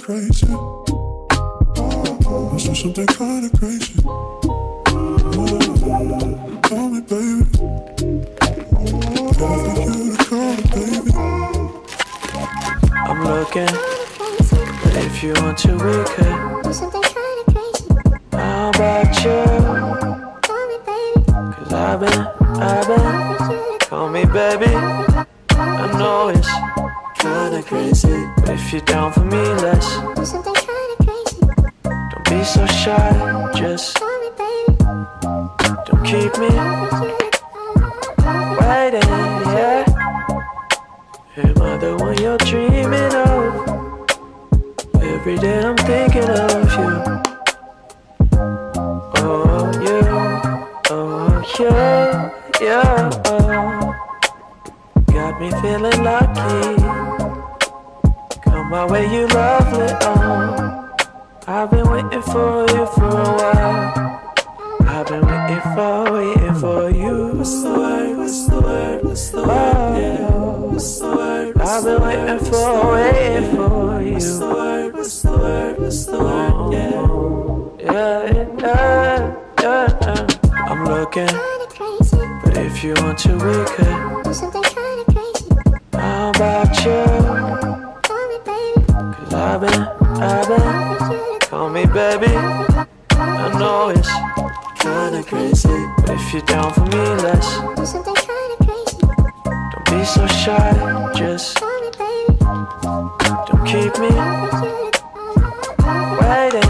crazy. Let's do something kinda crazy. Call me baby. Better for you to call me baby. I'm looking, but if you want to, we could Do something kinda crazy. How about you? Call me baby. Cause I've been Call me baby. I know it's kinda crazy, but if you're down for me, let's Do something kinda crazy. don't be so shy, just Call me baby. don't keep me waiting, yeah. Am I the one you're dreaming of? Every day I'm thinking of you. Oh, you, oh, yeah. Got me feeling lucky. Come my way, you lovely, I've been waiting for you for a while. I've been waiting for you. What's the word, what's the word, what's the word, yeah. What's the word, I've been waiting for you. What's the word, what's the word, what's the word, yeah. I'm looking, Kinda crazy. but if you want to, we could Do something kinda crazy. How about you? Call me baby. Cause I've been Call me baby. I know it's kinda crazy, but if you're down for me, let's Do something kinda crazy. don't be so shy, just Call me baby. don't keep me waiting.